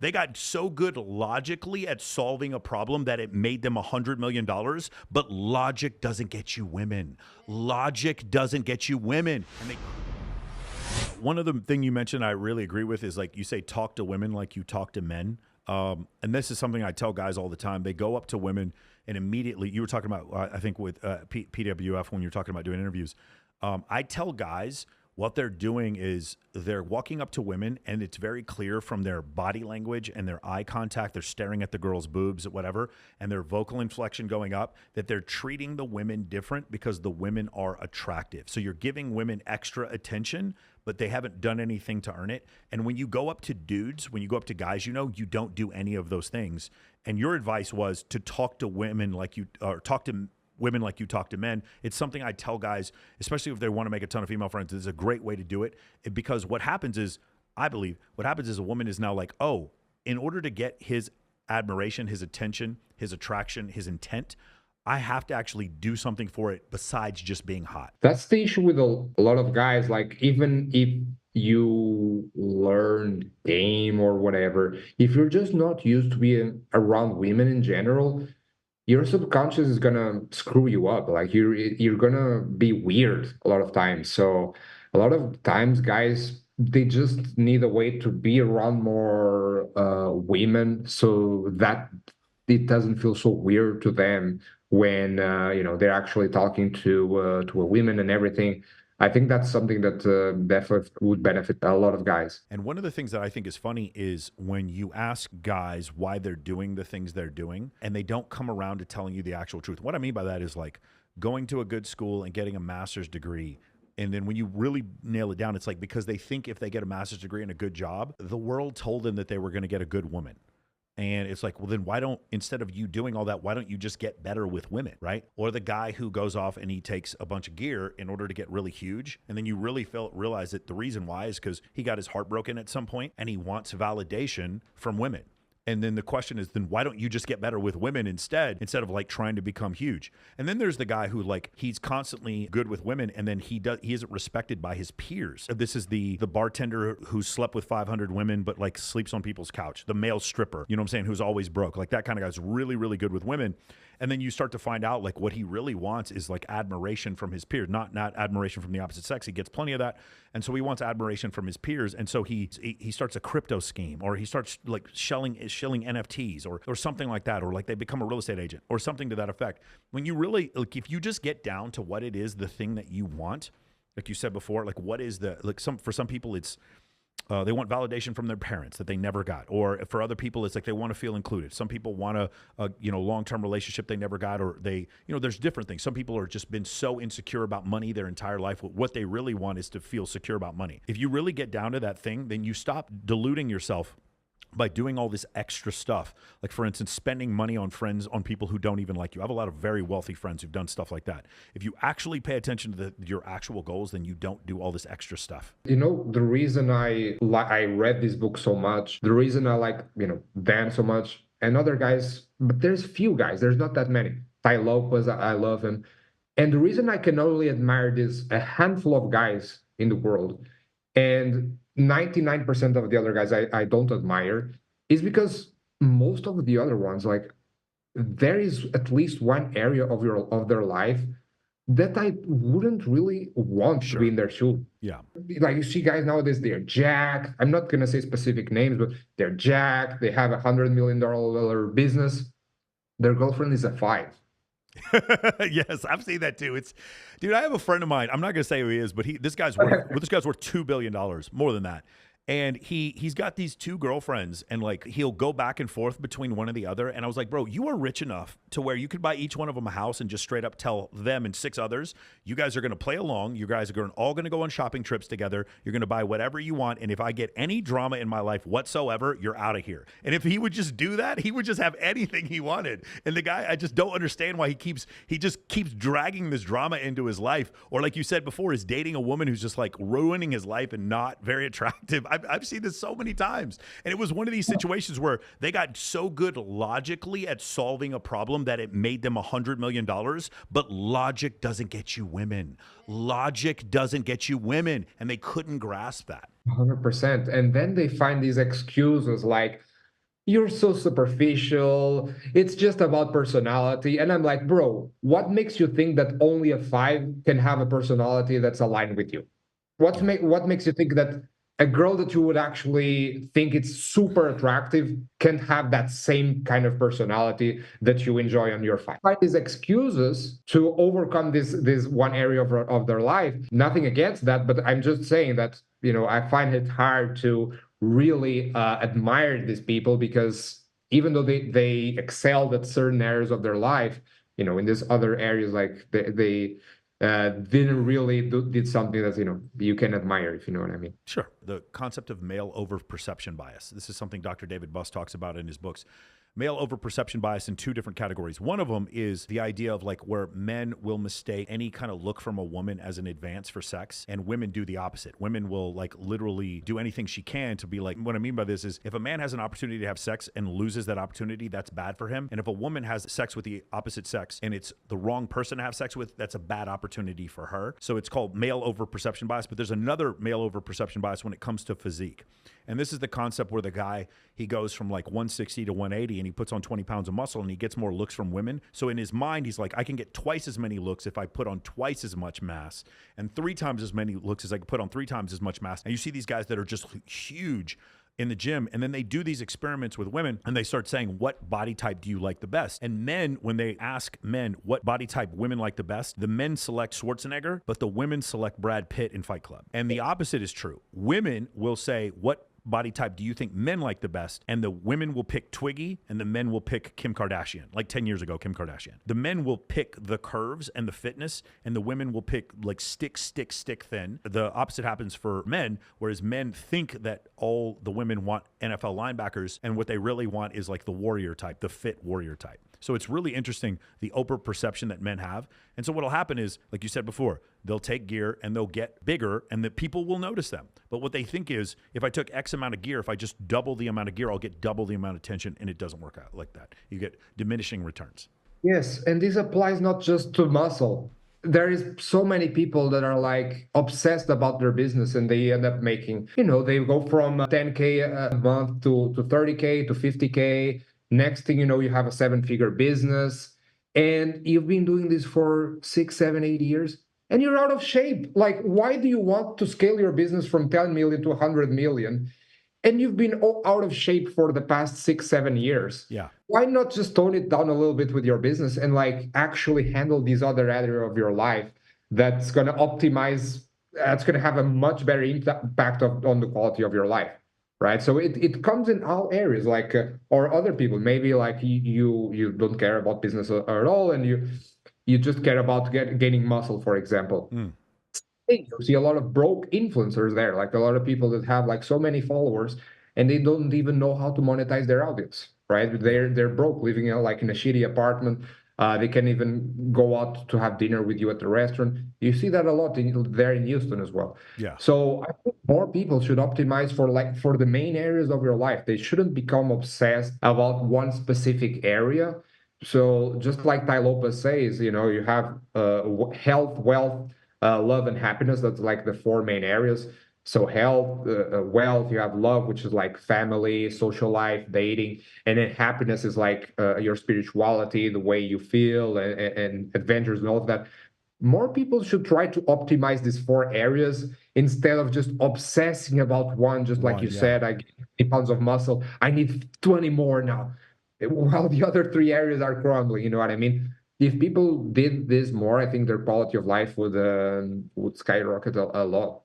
They got so good logically at solving a problem that it made them $100 million. But logic doesn't get you women. Logic doesn't get you women. And one of the thing you mentioned I really agree with is like you say, talk to women like you talk to men. And this is something I tell guys all the time. They go up to women and immediately, you were talking about, I think with PWF when you're talking about doing interviews, I tell guys what they're doing is they're walking up to women and it's very clear from their body language and their eye contact, they're staring at the girl's boobs or whatever, and their vocal inflection going up, that they're treating the women different because the women are attractive. So you're giving women extra attention, but they haven't done anything to earn it. And when you go up to dudes, when you go up to guys, you don't do any of those things. And your advice was to talk to women like you, or talk to women like you talk to men. It's something I tell guys, especially if they want to make a ton of female friends. It's a great way to do it, because what happens is, I believe, what happens is a woman is now like, oh, in order to get his admiration, his attention, his attraction, his intent, I have to actually do something for it besides just being hot. That's the issue with a lot of guys. Like, even if you learn game or whatever, if you're just not used to being around women in general, your subconscious is gonna screw you up. Like, you're gonna be weird a lot of times. So a lot of times guys, they just need a way to be around more women, so that it doesn't feel so weird to them when they're actually talking to a woman and everything. I think that's something that definitely would benefit a lot of guys. And one of the things that I think is funny is when you ask guys why they're doing the things they're doing and they don't come around to telling you the actual truth. What I mean by that is like going to a good school and getting a master's degree. And then when you really nail it down, it's like because they think if they get a master's degree and a good job, the world told them that they were going to get a good woman. And it's like, well, then why don't, instead of you doing all that, why don't you just get better with women, right? Or the guy who goes off and he takes a bunch of gear in order to get really huge. And then you really realize that the reason why is because he got his heart broken at some point and he wants validation from women. And then the question is, then why don't you just get better with women instead of like trying to become huge? And then there's the guy who like, he's constantly good with women and then he isn't respected by his peers. This is the bartender who slept with 500 women, but like sleeps on people's couch, the male stripper, you know what I'm saying? Who's always broke. Like that kind of guy's really, really good with women. And then you start to find out like what he really wants is like admiration from his peers, not admiration from the opposite sex. He gets plenty of that. And so he wants admiration from his peers. And so he starts a crypto scheme, or he starts like shilling NFTs or something like that, or like they become a real estate agent or something to that effect. When you really, like, if you just get down to what it is, the thing that you want, like you said before, like what is for some people it's, they want validation from their parents that they never got. Or for other people, it's like they want to feel included. Some people want a long-term relationship they never got, or they, there's different things. Some people are just been so insecure about money their entire life. What they really want is to feel secure about money. If you really get down to that thing, then you stop deluding yourself by doing all this extra stuff. Like, for instance, spending money on friends, on people who don't even like you. I have a lot of very wealthy friends who've done stuff like that. If you actually pay attention to your actual goals, then you don't do all this extra stuff. The reason I read this book so much, the reason I like, Dan so much, and other guys, but there's few guys, there's not that many. Ty Lopez, I love him. And the reason I can only admire this a handful of guys in the world, and 99% of the other guys I don't admire, is because most of the other ones, like, there is at least one area of their life that I wouldn't really want to be in their shoe. Yeah. Like, you see guys nowadays, they're jacked. I'm not gonna say specific names, but they're jacked. They have $100 million business. Their girlfriend is a 5. Yes, I've seen that too. Dude, I have a friend of mine. I'm not gonna say who he is, but this guy's worth $2 billion, more than that. And he's got these 2 girlfriends, and like he'll go back and forth between one and the other. And I was like, bro, you are rich enough to where you could buy each one of them a house and just straight up tell them and 6 others, you guys are going to play along. You guys are all going to go on shopping trips together. You're going to buy whatever you want. And if I get any drama in my life whatsoever, you're out of here. And if he would just do that, he would just have anything he wanted. And the guy, I just don't understand why he just keeps dragging this drama into his life. Or like you said before, is dating a woman who's just like ruining his life and not very attractive. I've seen this so many times. And it was one of these situations where they got so good logically at solving a problem that it made them $100 million. But logic doesn't get you women. Logic doesn't get you women. And they couldn't grasp that. 100%. And then they find these excuses like, you're so superficial. It's just about personality. And I'm like, bro, what makes you think that only a 5 can have a personality that's aligned with you? Yeah. What makes you think that a girl that you would actually think it's super attractive can have that same kind of personality that you enjoy on your 5? Find these excuses to overcome this one area of their life. Nothing against that, but I'm just saying that, I find it hard to really admire these people, because even though they excelled at certain areas of their life, in these other areas, like they didn't really did something that you can admire, if you know what I mean. Sure. The concept of male overperception bias. This is something Dr. David Buss talks about in his books. Male overperception bias in two different categories. One of them is the idea of like where men will mistake any kind of look from a woman as an advance for sex, and women do the opposite. Women will like literally do anything she can to be like, what I mean by this is if a man has an opportunity to have sex and loses that opportunity, that's bad for him. And if a woman has sex with the opposite sex and it's the wrong person to have sex with, that's a bad opportunity for her. So it's called male overperception bias. But there's another male overperception bias when it comes to physique. And this is the concept where the guy, he goes from like 160 to 180 and he puts on 20 pounds of muscle and he gets more looks from women. So in his mind, he's like, I can get twice as many looks if I put on twice as much mass, and 3 times as many looks as I can put on 3 times as much mass. And you see these guys that are just huge in the gym, and then they do these experiments with women and they start saying, what body type do you like the best? And men, when they ask men what body type women like the best, the men select Schwarzenegger, but the women select Brad Pitt in Fight Club. And the opposite is true. Women will say, what body type do you think men like the best? And the women will pick Twiggy and the men will pick Kim Kardashian. Like 10 years ago, Kim Kardashian. The men will pick the curves and the fitness, and the women will pick like stick thin. The opposite happens for men, whereas men think that all the women want NFL linebackers, and what they really want is like the warrior type, the fit warrior type. So it's really interesting, the overperception that men have. And so what'll happen is, like you said before, they'll take gear and they'll get bigger and the people will notice them. But what they think is, if I took X amount of gear, if I just double the amount of gear, I'll get double the amount of attention, and it doesn't work out like that. You get diminishing returns. Yes, and this applies not just to muscle. There is so many people that are like obsessed about their business, and they end up making, they go from 10K a month to 30K to 50K. Next thing you know, you have a 7-figure business, and you've been doing this for 6, 7, 8 years, and you're out of shape. Like, why do you want to scale your business from 10 million to 100 million? And you've been out of shape for the past 6, 7 years. Yeah. Why not just tone it down a little bit with your business and like actually handle these other areas of your life that's going to optimize, that's going to have a much better impact on the quality of your life, right? So it comes in all areas, like or other people, maybe like you don't care about business at all, and you just care about gaining muscle, for example. You see a lot of broke influencers there, like a lot of people that have like so many followers and they don't even know how to monetize their audience, right? They're broke, living like in a shitty apartment. They can't even go out to have dinner with you at the restaurant. You see that a lot there in Houston as well. Yeah. So I think more people should optimize for the main areas of your life. They shouldn't become obsessed about one specific area. So just like Tai Lopez says, you have health, wealth, love, and happiness. That's like the 4 main areas. So health, wealth, you have love, which is like family, social life, dating, and then happiness is like your spirituality, the way you feel, and adventures and all of that. More people should try to optimize these 4 areas instead of just obsessing about one. Just like you said, I get 50 pounds of muscle, I need 20 more now, while the other 3 areas are crumbling. You know what I mean? If people did this more, I think their quality of life would skyrocket a lot.